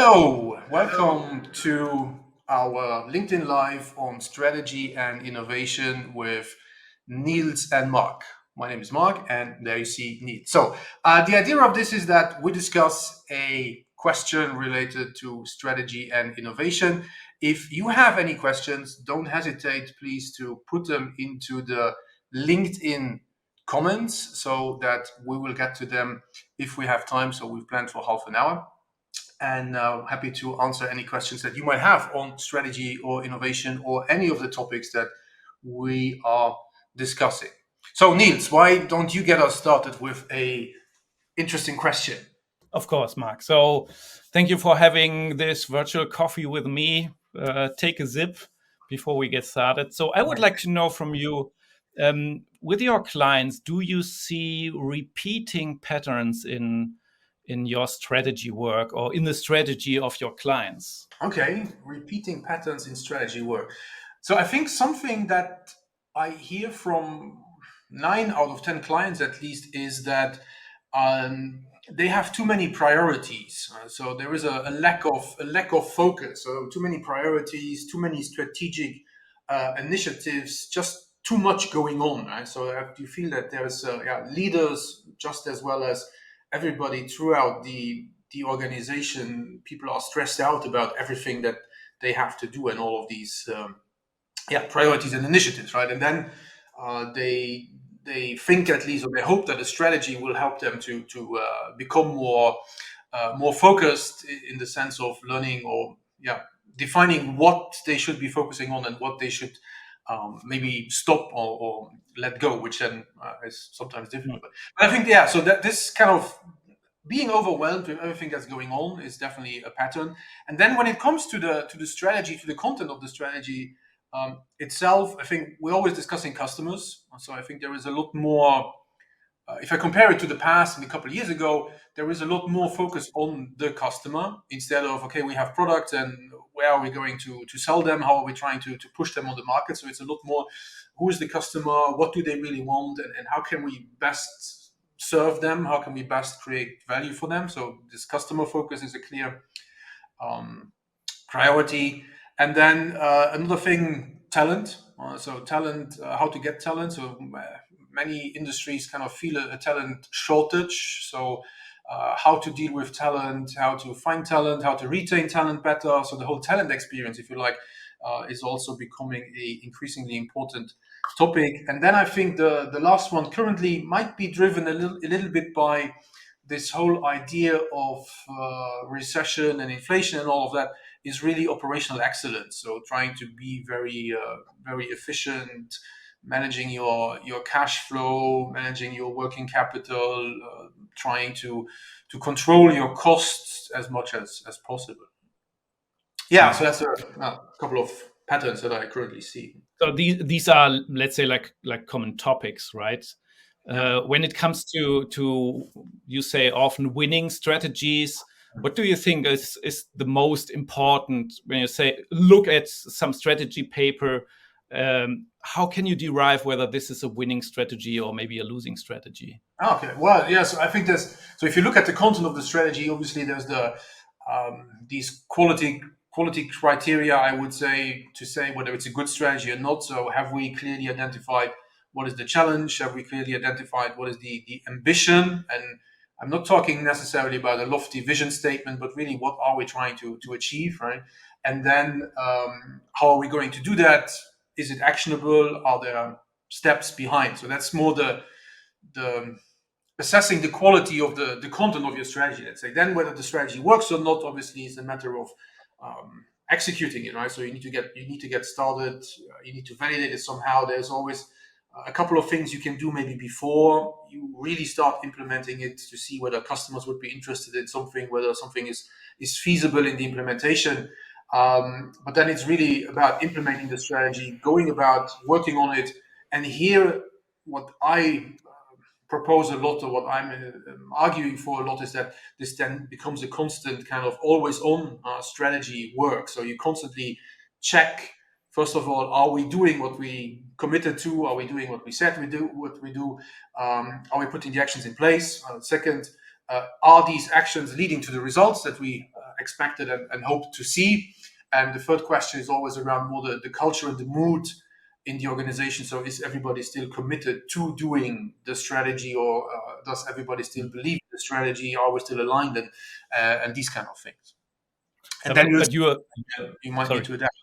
Hello, welcome to our LinkedIn Live on strategy and innovation with Nils and Marc. My name is Marc, and there you see Nils. The idea of this is that we discuss a question related to strategy and innovation. If you have any questions, don't hesitate, please, to put them into the LinkedIn comments so that we will get to them if we have time. So we've planned for half an hour and happy to answer any questions that you might have on strategy or innovation or any of the topics that we are discussing. So, Niels, why don't you get us started with a interesting question? Of course, Marc. So thank you for having this virtual coffee with me. Take a sip before we get started. So I would like to know from you, with your clients, do you see repeating patterns in your strategy work or in the strategy of your clients? Okay, repeating patterns in strategy work. So I think something that I hear from 9 out of 10 clients at least is that they have too many priorities. So there is a lack of focus. So too many priorities, too many strategic initiatives, just too much going on. Right? So you feel that there's leaders just as well as everybody throughout the organization. People are stressed out about everything that they have to do and all of these priorities and initiatives, right? And then they think at least, or they hope that a strategy will help them to become more focused in the sense of learning or defining what they should be focusing on and what they should maybe stop or let go, which then is sometimes difficult. But I think so that this kind of being overwhelmed with everything that's going on is definitely a pattern. And then when it comes to the strategy, to the content of the strategy itself, I think we're always discussing customers. So I think there is a lot more. If I compare it to the past and a couple of years ago, there is a lot more focus on the customer instead of, okay, we have products and where are we going to sell them? How are we trying to push them on the market? So it's a lot more, who is the customer? What do they really want? And how can we best serve them? How can we best create value for them? So this customer focus is a clear priority. And then another thing, talent. So talent, how to get talent. So many industries kind of feel a talent shortage. So how to deal with talent, how to find talent, how to retain talent better. So the whole talent experience, if you like, is also becoming a increasingly important topic. And then I think the last one currently might be driven a little bit by this whole idea of recession and inflation and all of that is really operational excellence. So trying to be very efficient, managing your cash flow, managing your working capital, trying to control your costs as much as possible. Yeah, so that's a couple of patterns that I currently see. So these are, let's say, like common topics, right? When it comes to you say often winning strategies, what do you think is the most important when you say look at some strategy paper? How can you derive whether this is a winning strategy or maybe a losing strategy? Okay, well, yes, I think there's. So if you look at the content of the strategy, obviously there's these quality criteria, I would say, to say whether it's a good strategy or not. So have we clearly identified what is the challenge? Have we clearly identified what is the ambition? And I'm not talking necessarily about a lofty vision statement, but really what are we trying to achieve, right? And then how are we going to do that? Is it actionable? Are there steps behind? So that's more the assessing the quality of the content of your strategy, let's say. Then whether the strategy works or not, obviously, is a matter of executing it, right? So you need to get started. You need to validate it somehow. There's always a couple of things you can do maybe before you really start implementing it to see whether customers would be interested in something, whether something is feasible in the implementation. But then it's really about implementing the strategy, going about working on it. And here, what I propose a lot, or what I'm arguing for a lot, is that this then becomes a constant kind of always on strategy work. So you constantly check, first of all, are we doing what we committed to? Are we doing what we said we do? Are we putting the actions in place? Second, are these actions leading to the results that we expected and hoped to see. And the third question is always around more the culture and the mood in the organization. So is everybody still committed to doing the strategy, or does everybody still believe the strategy? Are we still aligned, and these kind of things? And then but you are you might need sorry. to adapt.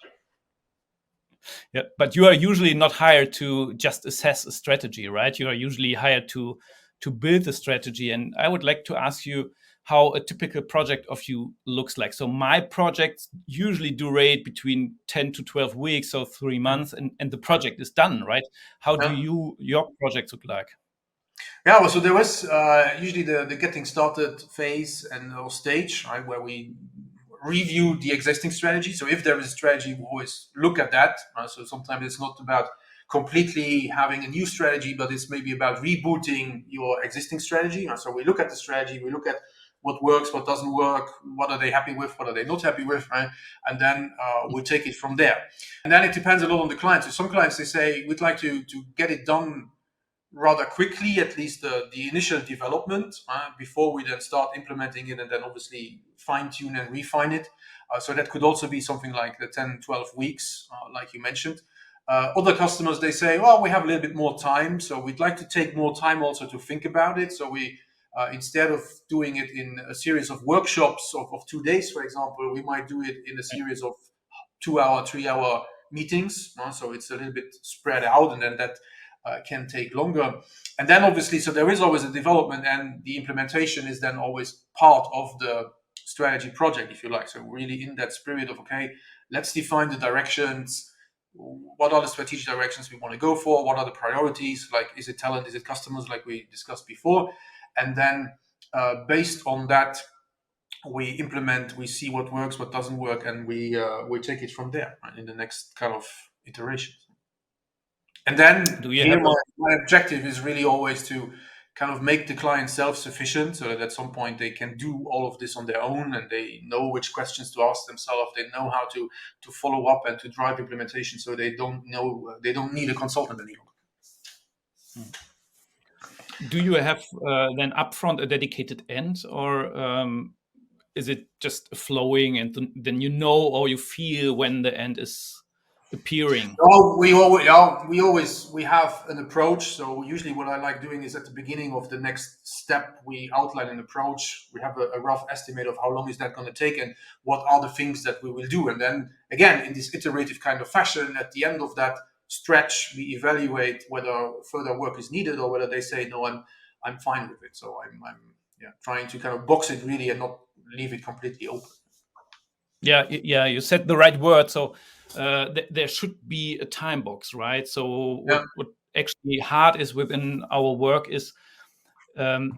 Yeah, but you are usually not hired to just assess a strategy, right? You are usually hired to build a strategy. And I would like to ask you how a typical project of you looks like. So my projects usually durate between 10 to 12 weeks, so 3 months, and the project is done, right? How do Yeah. your projects look like? Yeah, well, so there was usually the getting started phase and or stage, right, where we review the existing strategy. So if there is a strategy, we always look at that. So sometimes it's not about completely having a new strategy, but it's maybe about rebooting your existing strategy. So we look at the strategy, we look at what works, what doesn't work, what are they happy with, what are they not happy with, right? And then we take it from there. And then it depends a lot on the client. So some clients, they say, we'd like to get it done rather quickly, at least the initial development, before we then start implementing it and then obviously fine tune and refine it. So that could also be something like the 10, 12 weeks, like you mentioned. Other customers, they say, well, we have a little bit more time, so we'd like to take more time also to think about it. So we, instead of doing it in a series of workshops of 2 days, for example, we might do it in a series of 2 hour, 3 hour meetings. So it's a little bit spread out, and then that can take longer. And then obviously, so there is always a development, and the implementation is then always part of the strategy project, if you like. So really in that spirit of, okay, let's define the directions. What are the strategic directions we want to go for? What are the priorities? Like, is it talent? Is it customers? Like we discussed before. And then based on that, we implement, we see what works, what doesn't work, and we take it from there, right, in the next kind of iteration. And then Do you here, have my objective is really always to kind of make the client self-sufficient, so that at some point they can do all of this on their own, and they know which questions to ask themselves. They know how to follow up and to drive implementation, so they don't need a consultant anymore. do you have then upfront a dedicated end, or is it just flowing and then you know or you feel when the end is appearing? Oh, we have an approach. So usually, what I like doing is at the beginning of the next step, we outline an approach. We have a rough estimate of how long is that going to take, and what are the things that we will do. And then again, in this iterative kind of fashion, at the end of that stretch, we evaluate whether further work is needed or whether they say no, I'm fine with it. So I'm trying to kind of box it really and not leave it completely open. Yeah, you said the right word. So there should be a time box, right? So Yeah. what actually hard is within our work is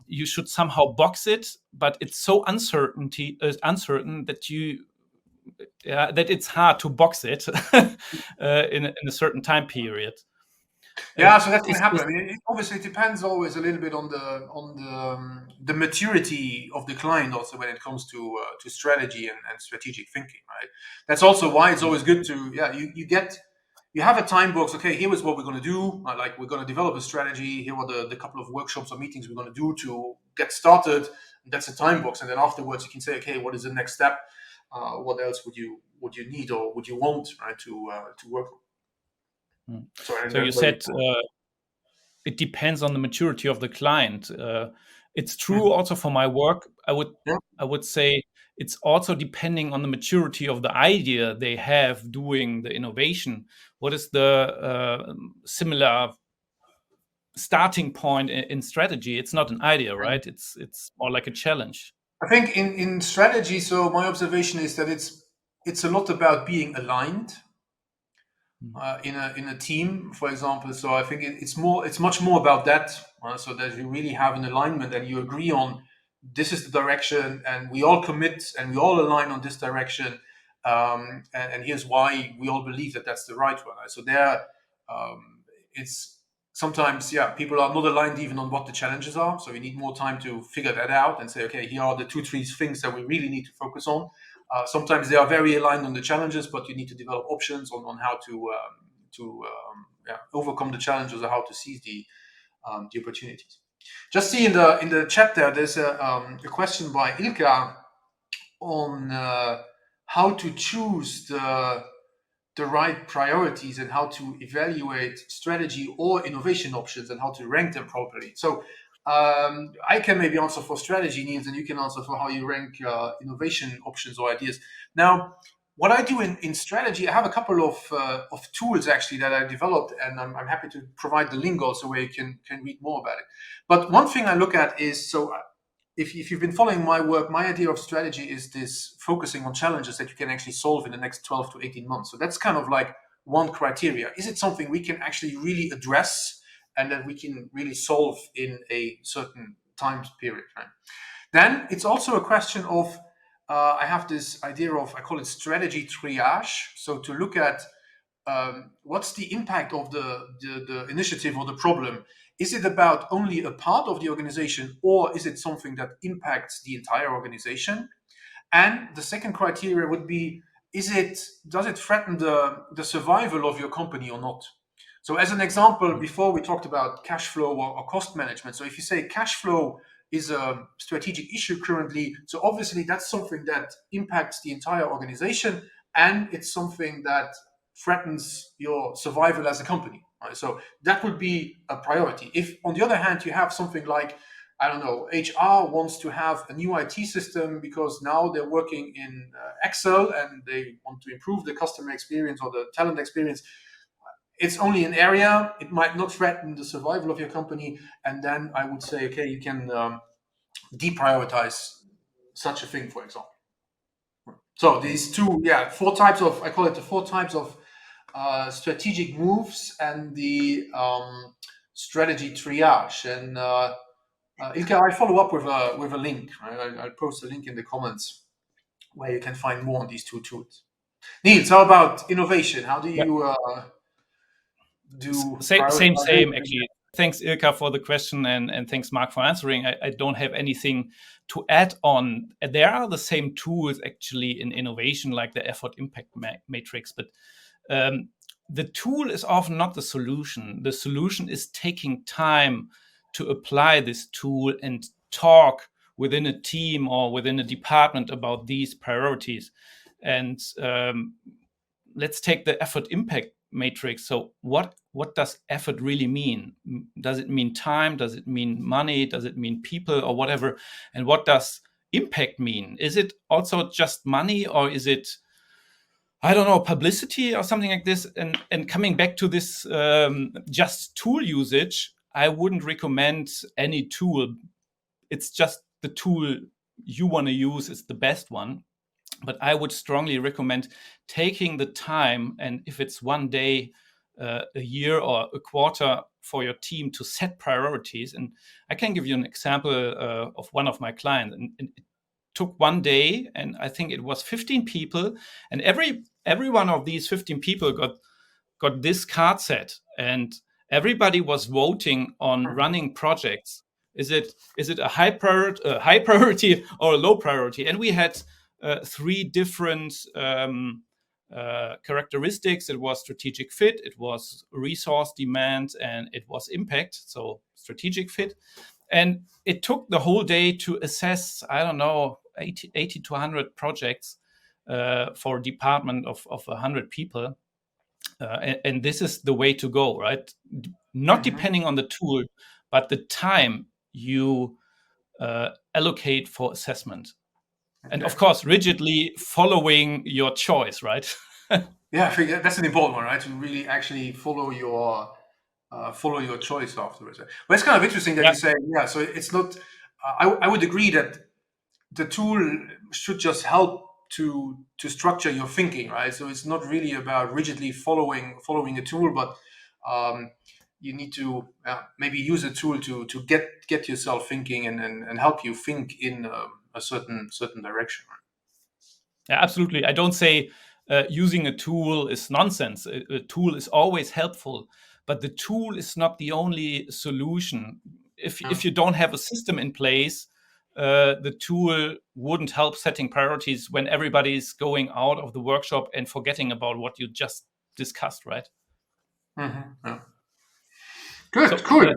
you should somehow box it, but it's so uncertain that that it's hard to box it in a certain time period. Yeah, so that can Is happen. I mean, obviously, it depends always a little bit on the maturity of the client, also when it comes to strategy and strategic thinking, right? That's also why it's always good to you have a time box. Okay, here is what we're going to do. Like, we're going to develop a strategy. Here are the couple of workshops or meetings we're going to do to get started. And that's a time box, and then afterwards you can say, okay, what is the next step? What else would you need or would you want, right, to work on? So, and So you that's where said it depends on the maturity of the client. It's true also for my work. yeah. I would say it's also depending on the maturity of the idea they have doing the innovation. What is the similar starting point in strategy? It's not an idea, right? It's more like a challenge. I think in strategy, so my observation is that it's a lot about being aligned in a team, for example. So I think it's much more about that. So that you really have an alignment and you agree on this is the direction, and we all commit and we all align on this direction. And here's why we all believe that that's the right one. So there, it's sometimes, yeah, people are not aligned even on what the challenges are. So we need more time to figure that out and say, okay, here are the 2, 3 things that we really need to focus on. Sometimes they are very aligned on the challenges, but you need to develop options on how to overcome the challenges or how to seize the opportunities. Just see in the chat there's a question by Ilka on how to choose the right priorities and how to evaluate strategy or innovation options and how to rank them properly. So I can maybe answer for strategy needs, and you can answer for how you rank innovation options or ideas. Now, what I do in strategy, I have a couple of tools actually that I developed, and I'm happy to provide the link also where you can read more about it. But one thing I look at is, so if you've been following my work, my idea of strategy is this focusing on challenges that you can actually solve in the next 12 to 18 months. So that's kind of like one criteria. Is it something we can actually really address and that we can really solve in a certain time period, right? Then it's also a question of, I have this idea of, I call it strategy triage. So to look at what's the impact of the initiative or the problem? Is it about only a part of the organization, or is it something that impacts the entire organization? And the second criteria would be, does it threaten the survival of your company or not? So as an example, before we talked about cash flow or cost management. So if you say cash flow is a strategic issue currently, so obviously that's something that impacts the entire organization, and it's something that threatens your survival as a company. Right? So that would be a priority. If on the other hand you have something like, I don't know, HR wants to have a new IT system because now they're working in Excel and they want to improve the customer experience or the talent experience. It's only an area, it might not threaten the survival of your company. And then I would say, okay, you can deprioritize such a thing, for example. So these two, yeah, four types of, I call it the four types of strategic moves and the strategy triage. And Ilka, I'll follow up with a link. Right? I'll post a link in the comments where you can find more on these two tools. Niels, how about innovation? How do you do Same prioritization? actually. Thanks, Ilka, for the question, and thanks, Marc, for answering. I don't have anything to add on. There are the same tools actually in innovation, like the effort impact matrix, but the tool is often not the solution. The solution is taking time to apply this tool and talk within a team or within a department about these priorities. And let's take the effort impact matrix. So what does effort really mean? Does it mean time? Does it mean money? Does it mean people or whatever? And what does impact mean? Is it also just money, or is it, I don't know, publicity or something like this? And coming back to this just tool usage, I wouldn't recommend any tool. It's just the tool you want to use is the best one. But I would strongly recommend taking the time, and if it's one day, a year, or a quarter, for your team to set priorities. And I can give you an example of one of my clients. And it took one day, and I think it was 15 people, and every one of these 15 people got this card set, and everybody was voting on running projects. Is it a high priority or a low priority? And we had three different characteristics. It was strategic fit, it was resource demand, and it was impact. So strategic fit. And it took the whole day to assess, I don't know, 80 to 100 projects for a department of 100 people. And this is the way to go, right? Not depending on the tool, but the time you allocate for assessment. And of course, rigidly following your choice, right? Yeah, I think that's an important one, right? To really actually follow your choice afterwards. But it's kind of interesting that Yeah, you say, yeah. So it's not. I would agree that the tool should just help to structure your thinking, right? So it's not really about rigidly following a tool, but you need to maybe use a tool to get yourself thinking and help you think in a certain direction. Right? yeah, absolutely. I don't say using a tool is nonsense. A tool is always helpful, but the tool is not the only solution. If you don't have a system in place, the tool wouldn't help setting priorities when everybody's going out of the workshop and forgetting about what you just discussed, right? Yeah. Good, cool.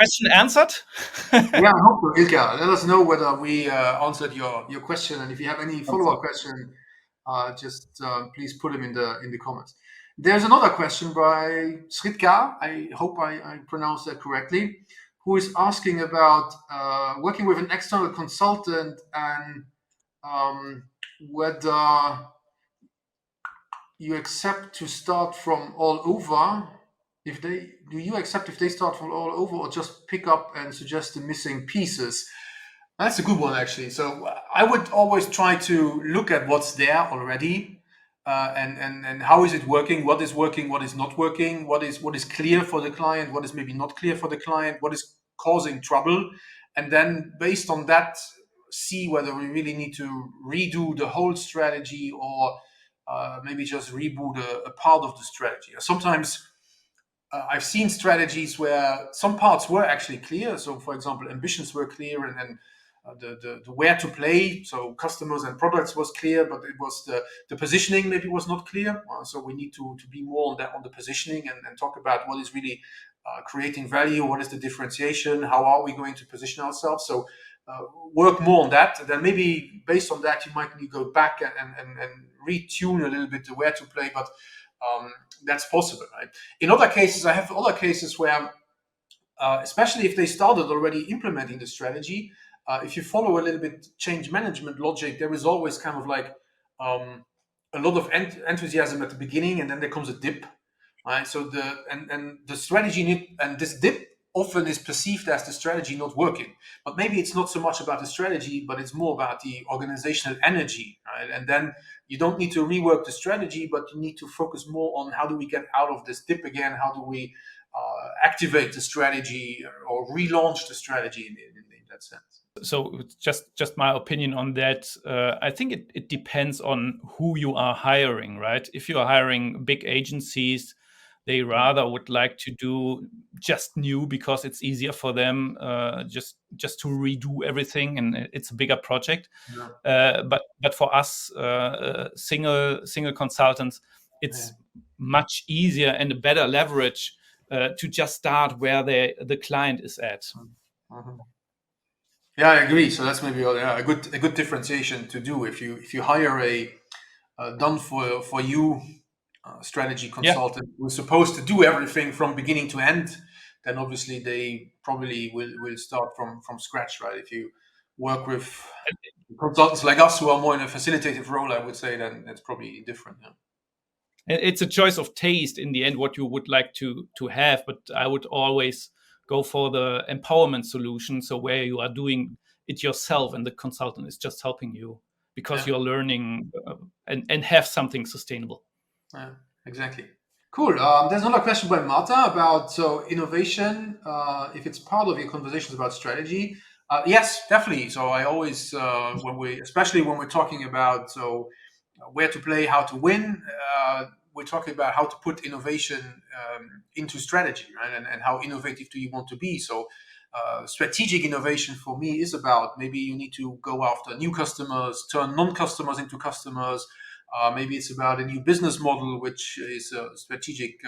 question answered? Yeah, I hope so. Ilka, let us know whether we answered your question, and if you have any Hope follow-up so. question, just please put them in the comments. There's another question by Sritka. I hope I pronounced that correctly. Who is asking about working with an external consultant and whether you accept to start from all over. If they do, you accept if they start from all over, or just pick up and suggest the missing pieces? That's a good one, actually. So I would always try to look at what's there already, and how is it working? What is not working? What is clear for the client? What is maybe not clear for the client? What is causing trouble? And then based on that, see whether we really need to redo the whole strategy, or maybe just reboot a part of the strategy. Sometimes I've seen strategies where some parts were actually clear. So, for example, ambitions were clear, and then the where to play, so customers and products was clear, but it was the positioning maybe was not clear. So we need to be more on that, on the positioning, and talk about what is really creating value, what is the differentiation, how are we going to position ourselves. So work more on that. And then maybe based on that, you might need to go back and retune a little bit to where to play, but that's possible, right? In other cases, I have other cases where, especially if they started already implementing the strategy, if you follow a little bit change management logic, there is always kind of like a lot of enthusiasm at the beginning, and then there comes a dip, right? So and the strategy and this dip often is perceived as the strategy not working, but maybe it's not so much about the strategy, but it's more about the organizational energy, right? And then you don't need to rework the strategy, but you need to focus more on how do we get out of this dip again? How do we activate the strategy or relaunch the strategy in that sense? So just my opinion on that. I think it depends on who you are hiring, right? If you are hiring big agencies, they rather would like to do just new because it's easier for them, just to redo everything, and it's a bigger project. But for us, single consultants, it's much easier and a better leverage to just start where the client is at. Yeah, I agree. So that's maybe a good differentiation to do. If you hire a done for you strategy Yeah. consultant who's supposed to do everything from beginning to end, then obviously they probably will start from scratch, right? If you work with consultants like us who are more in a facilitative role, I would say then it's probably different. Yeah. It's a choice of taste in the end, what you would like to have. But I would always go for the empowerment solution. So where you are doing it yourself and the consultant is just helping you because you're learning and have something sustainable. Yeah, exactly. Cool. There's another question by Marta about so innovation. If it's part of your conversations about strategy, yes, definitely. So I always, especially when we're talking about where to play, how to win, we're talking about how to put innovation into strategy, right? And how innovative do you want to be? So strategic innovation for me is about maybe you need to go after new customers, turn non-customers into customers. Maybe it's about a new business model, which is strategic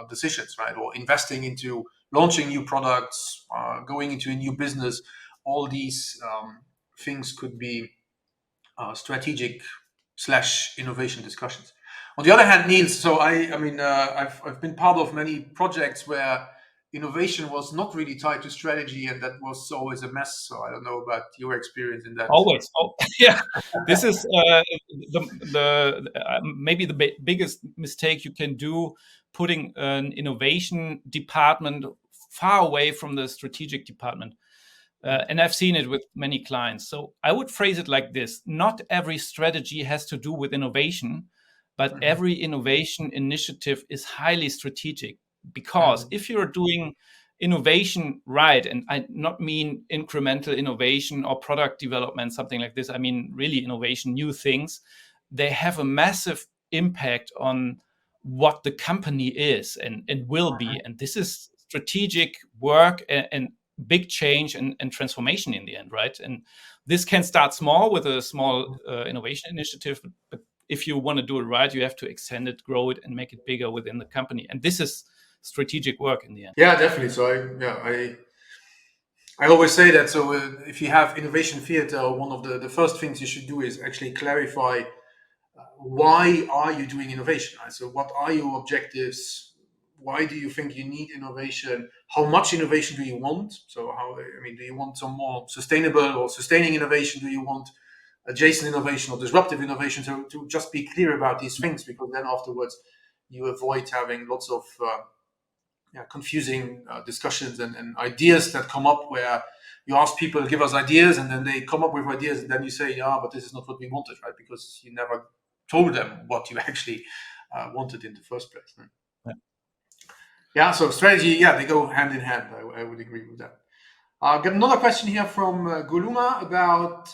decisions, right? Or investing into launching new products, going into a new business. All these things could be strategic / innovation discussions. On the other hand, Niels, so I've been part of many projects where innovation was not really tied to strategy, and that was always a mess. So I don't know about your experience in that. Always. Oh, yeah. This is maybe the biggest mistake you can do, putting an innovation department far away from the strategic department. And I've seen it with many clients. So I would phrase it like this: not every strategy has to do with innovation, but every innovation initiative is highly strategic. Because if you're doing innovation right, and I not mean incremental innovation or product development, something like this, I mean really innovation, new things, they have a massive impact on what the company is and will be. And this is strategic work and big change and transformation in the end, right? And this can start small with a small innovation initiative, but if you want to do it right, you have to extend it, grow it, and make it bigger within the company. And this is strategic work in the end. Yeah, definitely. So I always say that. So if you have innovation theater, one of the first things you should do is actually clarify why are you doing innovation, right? So what are your objectives? Why do you think you need innovation? How much innovation do you want? So do you want some more sustainable or sustaining innovation? Do you want adjacent innovation or disruptive innovation? To just be clear about these things, because then afterwards you avoid having lots of confusing discussions and ideas that come up where you ask people give us ideas, and then they come up with ideas, and then you say, yeah, but this is not what we wanted, right? Because you never told them what you actually wanted in the first place. Right? Yeah, so strategy, they go hand in hand. I would agree with that. I've got another question here from Guluma about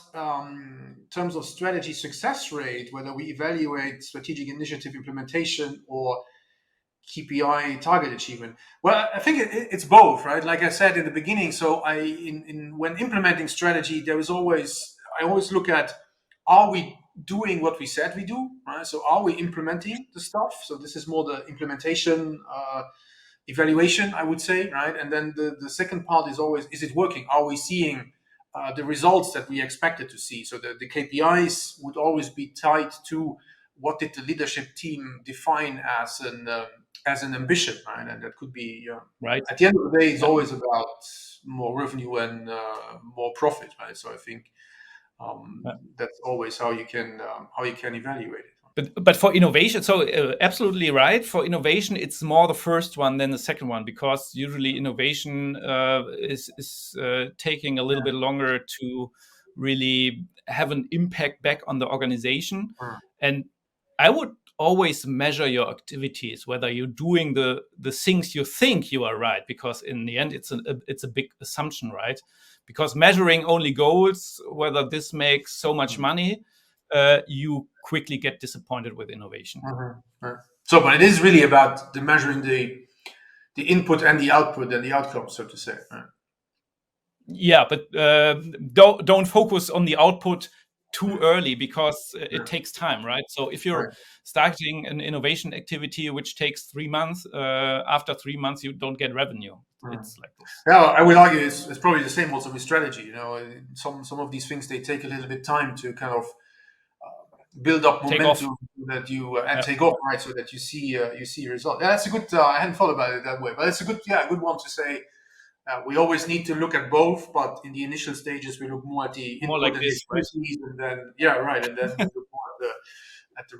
terms of strategy success rate, whether we evaluate strategic initiative implementation or KPI target achievement. Well, I think it's both, right? Like I said in the beginning. So when implementing strategy, I always look at, are we doing what we said we do, right? So are we implementing the stuff? So this is more the implementation evaluation, I would say, right? And then the second part is always, is it working? Are we seeing the results that we expected to see? So the KPIs would always be tied to what did the leadership team define as an ambition, right? And that could be right. At the end of the day, it's always about more revenue and more profit, right? So I think that's always how you can evaluate it. But for innovation, so absolutely right. For innovation, it's more the first one than the second one, because usually innovation is taking a little bit longer to really have an impact back on the organization. And I would always measure your activities, whether you're doing the things you think you are right, because in the end it's a big assumption, right? Because measuring only goals, whether this makes so much money, you quickly get disappointed with innovation. So, but it is really about the measuring the input and the output and the outcome, so to say. Yeah, but don't focus on the output too early, because it takes time, right? So if you're starting an innovation activity which takes 3 months, after 3 months you don't get revenue. It's like this. Yeah, I would argue it's probably the same also with strategy. You know, some of these things, they take a little bit time to kind of build up momentum that you take off, right? So that you see results. Yeah, that's a good. I hadn't thought about it that way, but it's a good one to say. We always need to look at both, but in the initial stages, we look more at the input like and the expertise, and then and then we look more at the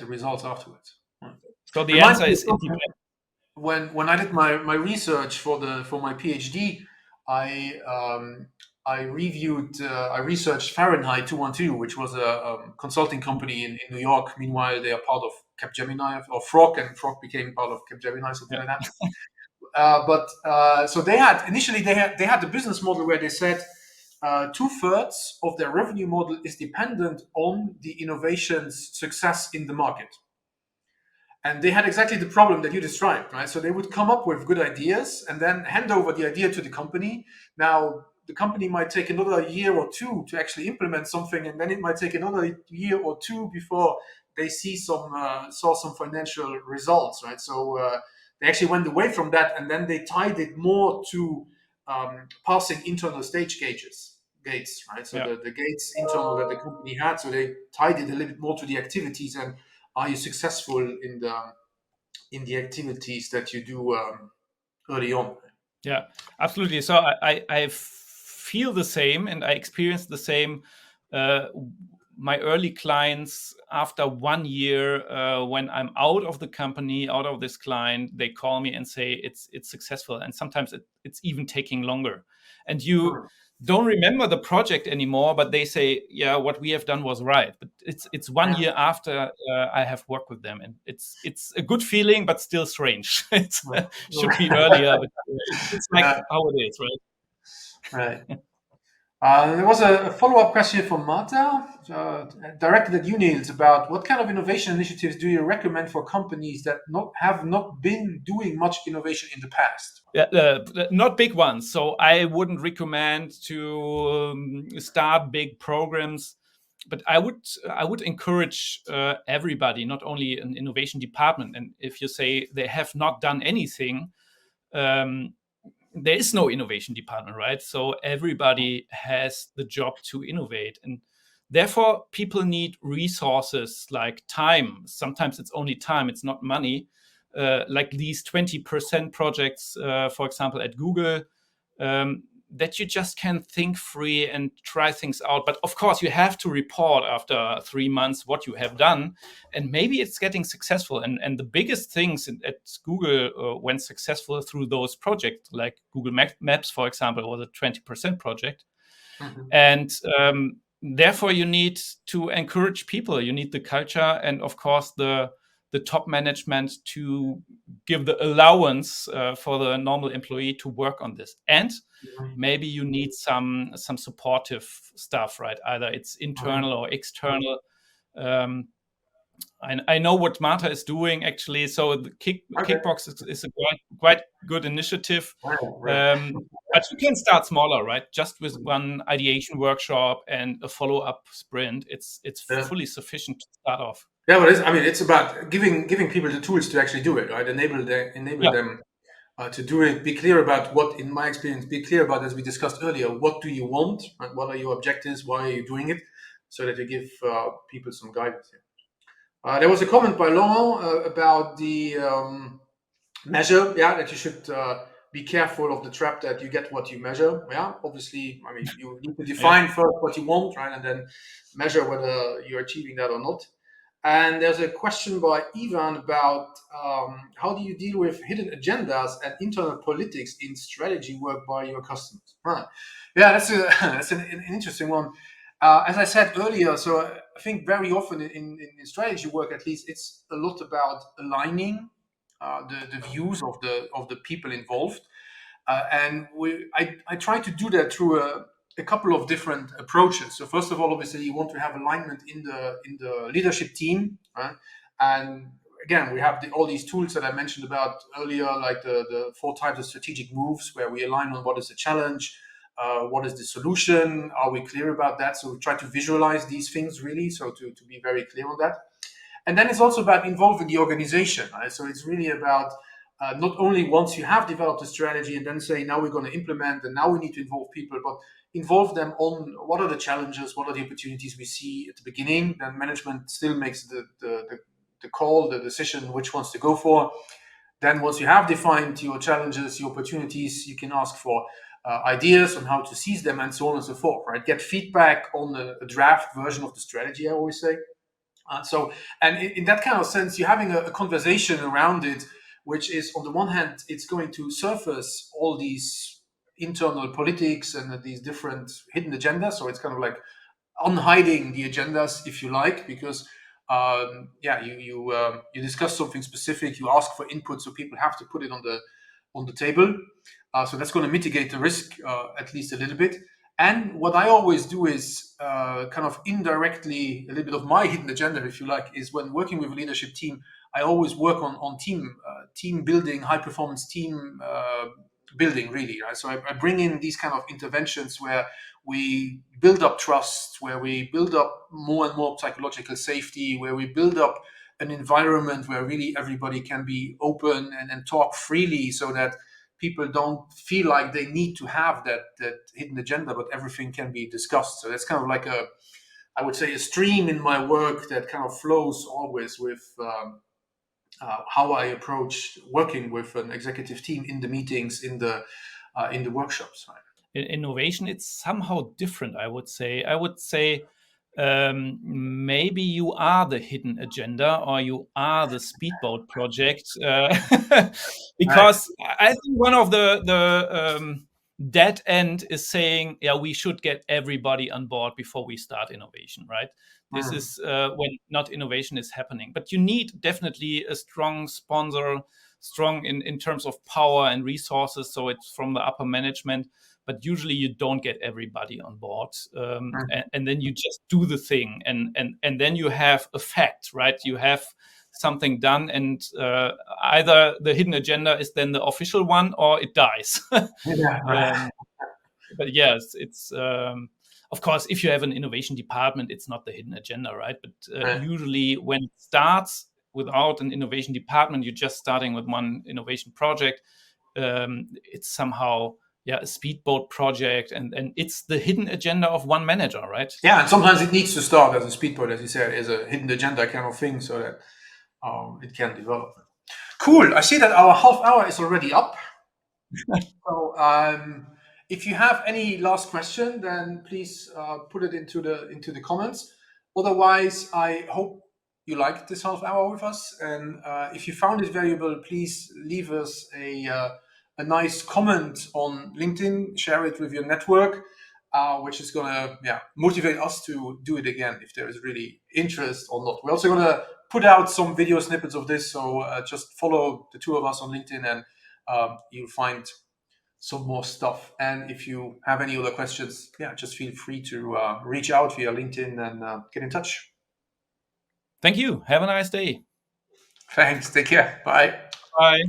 results afterwards. So the answer is when I did my research for my PhD, I researched Fahrenheit 212, which was a consulting company in New York. Meanwhile, they are part of Capgemini or Frog, and Frog became part of Capgemini, something like that. So they had initially they had the business model where they said 2/3 of their revenue model is dependent on the innovation's success in the market. And they had exactly the problem that you described, right? So they would come up with good ideas and then hand over the idea to the company. Now, the company might take another year or two to actually implement something, and then it might take another year or two before they saw some financial results, right? So they actually went away from that, and then they tied it more to passing internal stage gates, right? So the gates internal that the company had, so they tied it a little bit more to the activities, and are you successful in the activities that you do early on? Yeah, absolutely. So I feel the same, and I experience the same. My early clients, after 1 year, when I'm out of the company, out of this client, they call me and say it's successful, and sometimes it's even taking longer. And you don't remember the project anymore, but they say, yeah, what we have done was right. But it's 1 year after I have worked with them, and it's a good feeling, but still strange. It should be earlier, but it's like how it is, right? Right. There was a follow-up question from Marta, directed at you, Nils, about what kind of innovation initiatives do you recommend for companies that have not been doing much innovation in the past? Yeah, not big ones. So I wouldn't recommend to start big programs but I would encourage everybody, not only an innovation department. And if you say they have not done anything, um, there is no innovation department, right? So everybody has the job to innovate, and therefore people need resources like time. Sometimes it's only time; it's not money. Like these 20% projects, for example, at Google, um, that you just can think free and try things out. But of course, you have to report after 3 months what you have done, and maybe it's getting successful. And the biggest things at Google went successful through those projects, like Google Maps, for example, was a 20% project. Mhm. And therefore, you need to encourage people. You need the culture, and of course, the top management to give the allowance for the normal employee to work on this. And maybe you need some supportive stuff, right? Either it's internal or external. Um, I know what Marta is doing actually. So the Okay. Kickbox is a quite good initiative. Right, right. But you can start smaller, right? Just with one ideation workshop and a follow-up sprint. It's Yeah. fully sufficient to start off. Yeah, but I mean, it's about giving people the tools to actually do it, right? Enable Yeah. them to do it. Be clear about what, in my experience, be clear about, as we discussed earlier, what do you want, and what are your objectives? Why are you doing it? So that you give people some guidance. Here. There was a comment by Laurent about the measure. Yeah, that you should be careful of the trap that you get what you measure. Yeah, obviously, I mean, you need to Yeah. define first what you want, right, and then measure whether you're achieving that or not. And there's a question by Ivan about how do you deal with hidden agendas and internal politics in strategy work by your customers? Right. Yeah, that's an interesting one. As I said earlier, so I think very often in strategy work, at least, it's a lot about aligning the views of the people involved, and I try to do that through a couple of different approaches. So first of all, obviously, you want to have alignment in the leadership team, right? And again, we have all these tools that I mentioned about earlier, like the 4 types of strategic moves, where we align on what is the challenge, what is the solution, are we clear about that? So we try to visualize these things really, so to be very clear on that. And then it's also about involving the organization, right? So it's really about not only once you have developed a strategy and then say, now we're going to implement and now we need to involve people, but involve them on what are the challenges, what are the opportunities we see at the beginning. Then management still makes the call, the decision, which ones to go for. Then once you have defined your challenges, your opportunities, you can ask for ideas on how to seize them and so on and so forth, right? Get feedback on a draft version of the strategy, I always say. And in that kind of sense, you're having a conversation around it, which is, on the one hand, it's going to surface all these internal politics and these different hidden agendas. So it's kind of like unhiding the agendas, if you like, because yeah, you discuss something specific, you ask for input, so people have to put it on the table. So that's going to mitigate the risk at least a little bit. And what I always do is kind of indirectly, a little bit of my hidden agenda, if you like, is when working with a leadership team, I always work on team building, high performance team building, really. Right? So I bring in these kind of interventions where we build up trust, where we build up more and more psychological safety, where we build up an environment where really everybody can be open and talk freely, so that people don't feel like they need to have that hidden agenda, but everything can be discussed. So that's kind of like I would say, a stream in my work that kind of flows always with how I approach working with an executive team in the meetings, in the workshops. Right? In innovation, it's somehow different. I would say maybe you are the hidden agenda, or you are the speedboat project, Right. because I think one of the dead end is saying, yeah, we should get everybody on board before we start innovation, right? This Mm. is when not innovation is happening. But you need definitely a strong sponsor, strong in terms of power and resources. So it's from the upper management, but usually you don't get everybody on board, Mm. and then you just do the thing, and then you have a fact, right? You have something done, and either the hidden agenda is then the official one, or it dies. Yeah, right. But yes, it's of course, if you have an innovation department, it's not the hidden agenda, right? But Right. usually when it starts without an innovation department, you're just starting with one innovation project. It's somehow a speedboat project, and it's the hidden agenda of one manager, right? Yeah, and sometimes it needs to start as a speedboat, as you said, as a hidden agenda kind of thing, so that it can develop. Cool. I see that our half hour is already up. So, if you have any last question, then please put it into the comments. Otherwise, I hope you liked this half hour with us, and if you found it valuable, please leave us a nice comment on LinkedIn. Share it with your network, which is gonna motivate us to do it again if there is really interest or not. We're also gonna put out some video snippets of this, so just follow the two of us on LinkedIn, and you'll find some more stuff. And if you have any other questions, just feel free to reach out via LinkedIn and get in touch. Thank you. Have a nice day. Thanks. Take care. Bye. Bye.